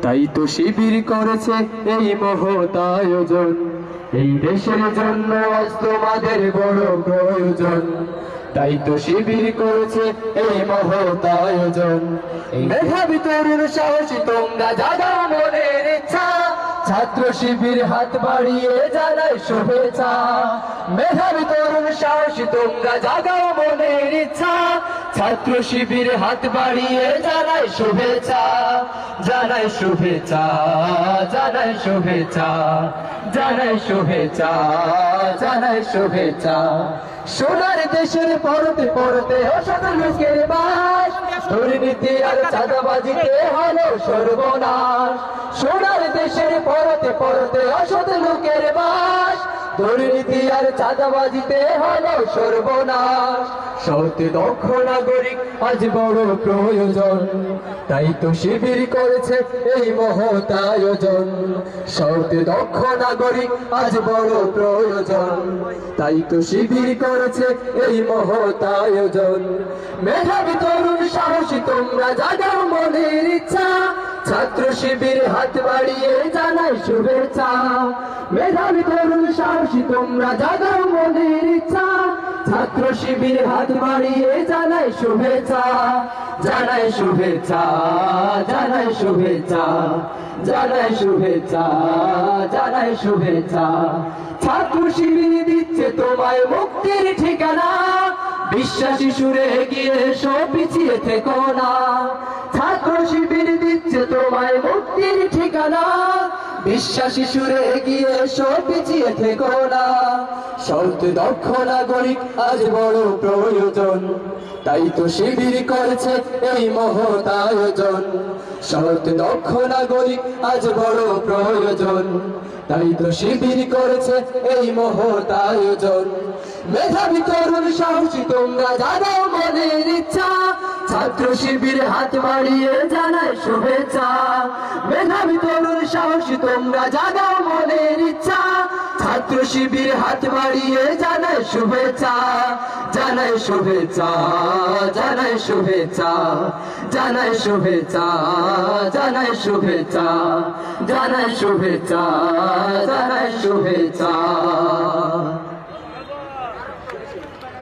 তাই তো শিবির করেছে এই মহৎ আয়োজন। এই দেশের জন্য আজ তোমাদের বড় প্রয়োজন। তাই তো শিবির করেছে এই মহৎ আয়োজন। এই মেধাবী তরুণ সাহসী তোমরা জাগাও মনের ইচ্ছা। ছাত্র শিবির হাত বাড়িয়ে জানাই শুভেচ্ছা। মেধাবী তরুণ সাহসী তোমরা জাগাও মনের ইচ্ছা। ছাত্র শিবির হাত বাড়িয়ে জানাই শুভেচ্ছা। জানাই শুভেচ্ছা, জানাই শুভেচ্ছা, জানাই শুভেচ্ছা, জানাই শুভেচ্ছা। সোনার দেশের পড়তে পড়তে অসৎ লোকের বাস, দুর্নীতি আর চাঁদাবাজিতে হলো সর্বনাশ। সোনার দেশের পড়তে পড়তে অসৎ লোকের বাস, দুর্নীতি আর চাঁদাবাজিতে হলো সর্বনাশ। সৎ দক্ষ নাগরিক আজ বড় প্রয়োজন। তাই তো শিবির করেছে এই মহৎ আয়োজন। সৎ দক্ষ নাগরিক আজ বড় প্রয়োজন। তাই তো শিবির করেছে এই মহৎ আয়োজন। মেধাবী তরুণ সাহসী তোমরা জাগাও মনের ইচ্ছা। ছাত্র শিবির হাত বাড়িয়ে জানাই শুভেচ্ছা। মেধাবী তরুণ সাহসী তোমরা জাগাও মনের ইচ্ছা। ছাত্র শিবির হাত বাড়িয়ে জানাই শুভেচ্ছা। জানাই শুভেচ্ছা, জানাই শুভেচ্ছা, জানাই শুভেচ্ছা, জানাই শুভেচ্ছা। ছাত্র শিবির দিচ্ছে তোমায় মুক্তির ঠিকানা। বিশ্বাসী সুরে এগিয়ে এসো, পিছিয়ে থেকো না। ছাত্র শিবির দিচ্ছে তোমায় মুক্তির ঠিকানা। বিশ্বাসী সুরে এগিয়ে এসো, পিছিয়ে থেকো না। সৎ দক্ষ নাগরিক আজ বড় প্রয়োজন। তাই তো শিবির করেছে এই মহৎ আয়োজন। সৎ দক্ষ নাগরিক আজ বড় প্রয়োজন। তাই তো শিবির করেছে এই মহৎ আয়োজন। মেধাবী তরুণ সাহসী তোমরা জাগাও মনের ইচ্ছা। ছাত্র শিবির হাত বাড়িয়ে জানাই শুভেচ্ছা। মেধাবী তরুণ সাহসী তোমরা জাগাও মনের ইচ্ছা। ছাত্র শিবির হাত বাড়িয়ে জানাই শুভেচ্ছা। জানাই শুভেচ্ছা, জানাই শুভেচ্ছা, জানাই শুভেচ্ছা, জানাই শুভেচ্ছা, জানাই শুভেচ্ছা, জানাই শুভেচ্ছা।